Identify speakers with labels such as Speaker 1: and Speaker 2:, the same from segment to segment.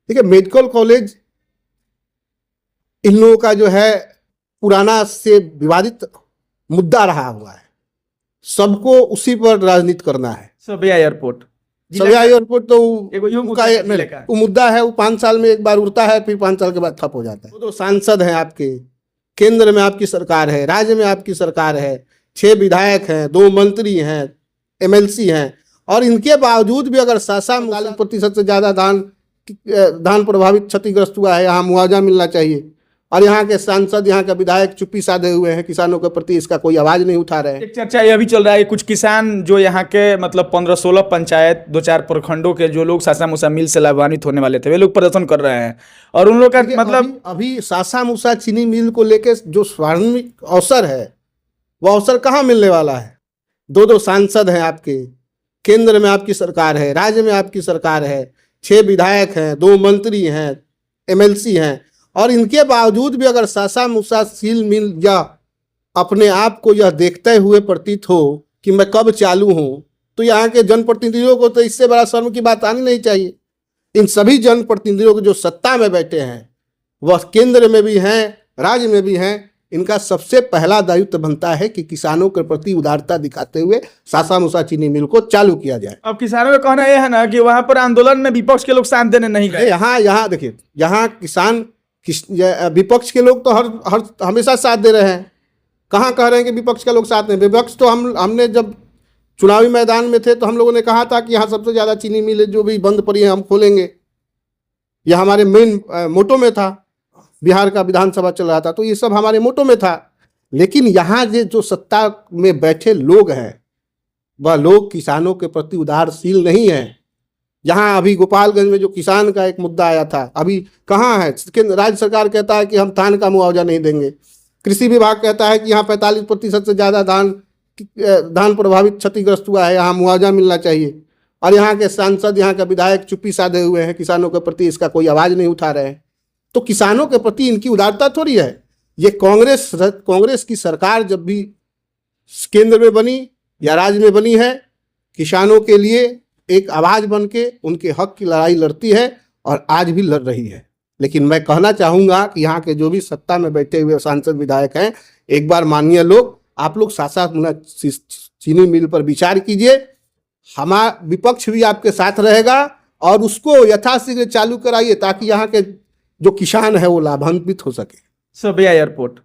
Speaker 1: देखिए, medical college in लोगों का जो है पुराना से विवादित मुद्दा रहा हुआ है। सबको उसी पर राजनीति करना है।
Speaker 2: सबिया एयरपोर्ट
Speaker 1: तो
Speaker 2: वो
Speaker 1: मुद्दा है, वो 5 साल में एक बार उड़ता है, फिर 5 साल के बाद ठप हो जाता है। वो तो सांसद हैं आपके, केंद्र में आपकी सरकार है, राज्य में आपकी सरकार है, 6 विधायक हैं, 2 मंत्री हैं, MLC हैं, और इनके बावजूद भी अगर 40% से ज़्यादा धान प्रभावित क्षतिग्रस्त हुआ है, यहाँ मुआवजा मिलना चाहिए, और यहाँ के सांसद, यहाँ के विधायक चुप्पी साधे हुए हैं किसानों के प्रति, इसका कोई आवाज नहीं उठा रहे हैं।
Speaker 2: एक चर्चा यह भी चल रहा है कुछ किसान जो यहाँ के मतलब 15-16 पंचायत 2-4 प्रखंडों के जो लोग सासा मूसा मिल से लाभान्वित होने वाले थे, वे लोग प्रदर्शन कर रहे हैं, और उन लोग का मतलब
Speaker 1: अभी सासा मूसा चीनी मिल को लेके जो स्वर्णिम अवसर है, वो अवसर कहाँ मिलने वाला है। 2 सांसद हैं आपके, केंद्र में आपकी सरकार है, राज्य में आपकी सरकार है, 6 विधायक हैं, 2 मंत्री हैं, MLC हैं, और इनके बावजूद भी अगर सासा मूसा सील मिल या अपने आप को यह देखते हुए प्रतीत हो कि मैं कब चालू हूँ, तो यहाँ के जनप्रतिनिधियों को तो इससे बड़ा शर्म की बात आनी नहीं चाहिए। इन सभी जनप्रतिनिधियों को जो सत्ता में बैठे हैं, वह केंद्र में भी हैं, राज्य में भी हैं, इनका सबसे पहला दायित्व बनता है कि किसानों के प्रति उदारता दिखाते हुए सासा मूसा चीनी मिल को चालू किया जाए।
Speaker 2: अब किसानों का कहना यह है ना कि वहां पर आंदोलन में विपक्ष के लोग साथ देने नहीं गए।
Speaker 1: यहाँ देखिए, यहाँ विपक्ष के लोग तो हर हमेशा साथ दे रहे हैं। कहाँ कह रहे हैं कि विपक्ष के लोग साथ नहीं? विपक्ष तो हमने जब चुनावी मैदान में थे तो हम लोगों ने कहा था कि यहाँ सबसे ज़्यादा चीनी मिल जो भी बंद पड़ी है हम खोलेंगे। यह हमारे मेन मोटो में था। बिहार का विधानसभा चल रहा था तो ये सब हमारे मोटो में था। लेकिन यहाँ जो सत्ता में बैठे लोग हैं, वह लोग किसानों के प्रति उदारशील नहीं हैं। यहाँ अभी गोपालगंज में जो किसान का एक मुद्दा आया था, अभी कहाँ है? राज्य सरकार कहता है कि हम धान का मुआवजा नहीं देंगे। कृषि विभाग कहता है कि यहाँ 45% से ज़्यादा धान प्रभावित क्षतिग्रस्त हुआ है, यहाँ मुआवजा मिलना चाहिए। और यहाँ के सांसद, यहाँ के विधायक चुप्पी साधे हुए हैं किसानों के प्रति, इसका कोई आवाज़ नहीं उठा रहे हैं। तो किसानों के प्रति इनकी उदारता थोड़ी है। ये कांग्रेस की सरकार जब भी केंद्र में बनी या राज्य में बनी है, किसानों के लिए एक आवाज़ बन के उनके हक की लड़ाई लड़ती है और आज भी लड़ रही है। लेकिन मैं कहना चाहूँगा कि यहाँ के जो भी सत्ता में बैठे हुए सांसद विधायक हैं, एक बार माननीय लोग, आप लोग सासा मूसा चीनी मिल पर विचार कीजिए। हमारा विपक्ष भी आपके साथ रहेगा और उसको यथाशीघ्र चालू कराइए ताकि यहाँ के जो किसान है वो लाभान्वित हो सके।
Speaker 2: सबिया एयरपोर्ट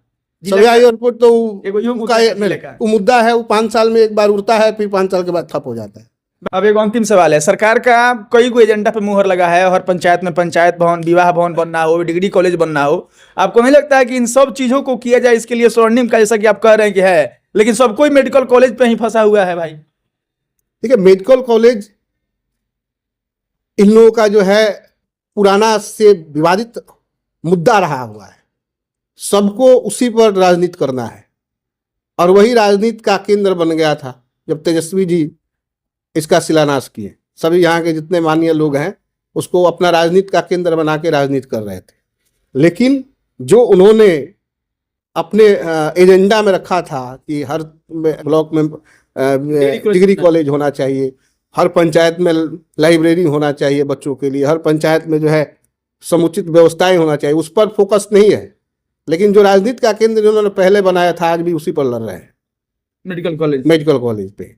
Speaker 1: तो वो मुद्दा है, वो 5 साल में एक बार उड़ता है, फिर 5 साल के बाद ठप हो जाता है।
Speaker 2: अब एक अंतिम सवाल है, सरकार का कई को एजेंडा पे मुहर लगा है, हर पंचायत में पंचायत भवन, विवाह भवन बनना हो, डिग्री कॉलेज बनना हो। आपको नहीं लगता है कि इन सब चीजों को किया जाए, इसके लिए स्वर्णिम का जैसा कि आप कह रहे हैं कि है, लेकिन सब कोई मेडिकल कॉलेज पे ही फंसा हुआ है भाई?
Speaker 1: देखिए, मेडिकल कॉलेज इन लोगों का जो है पुराना से विवादित मुद्दा रहा हुआ है। सबको उसी पर राजनीति करना है और वही राजनीति का केंद्र बन गया था जब तेजस्वी जी इसका शिलान्यास किए। सभी यहाँ के जितने माननीय लोग हैं उसको अपना राजनीति का केंद्र बना के राजनीति कर रहे थे। लेकिन जो उन्होंने अपने एजेंडा में रखा था कि हर ब्लॉक में डिग्री कॉलेज होना चाहिए, हर पंचायत में लाइब्रेरी होना चाहिए बच्चों के लिए, हर पंचायत में जो है समुचित व्यवस्थाएं होना चाहिए, उस पर फोकस नहीं है। लेकिन जो राजनीति का केंद्र उन्होंने पहले बनाया था, आज भी उसी पर लड़ रहे हैं, मेडिकल कॉलेज पे।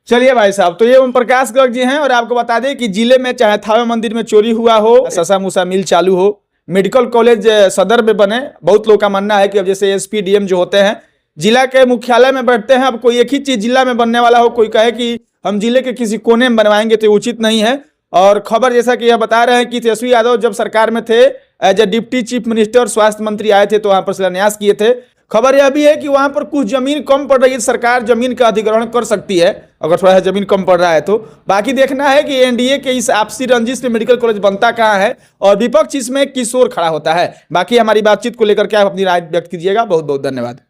Speaker 2: चलिए भाई साहब, तो ये ओम प्रकाश गर्ग जी हैं और आपको बता दें कि जिले में चाहे थावे मंदिर में चोरी हुआ हो, सासा मूसा मिल चालू हो, मेडिकल कॉलेज सदर में बने। बहुत लोग का मानना है कि अब जैसे SP DM जो होते हैं जिला के मुख्यालय में बैठते हैं, अब कोई एक ही चीज जिला में बनने वाला हो, कोई कहे कि हम जिले के किसी कोने में बनवाएंगे तो उचित नहीं है। और खबर जैसा कि यह बता रहे हैं कि तेजस्वी यादव जब सरकार में थे as a deputy chief minister, स्वास्थ्य मंत्री आए थे तो वहां पर शिलान्यास किए थे। खबर यह भी है कि वहां पर कुछ जमीन कम पड़ रही है, सरकार जमीन का अधिग्रहण कर सकती है अगर थोड़ा सा जमीन कम पड़ रहा है तो। बाकी देखना है कि NDA के इस आपसी रंजिश में मेडिकल कॉलेज बनता कहाँ है और विपक्ष इसमें किस ओर खड़ा होता है। बाकी हमारी बातचीत को लेकर के आप अपनी राय व्यक्त कीजिएगा। बहुत बहुत धन्यवाद।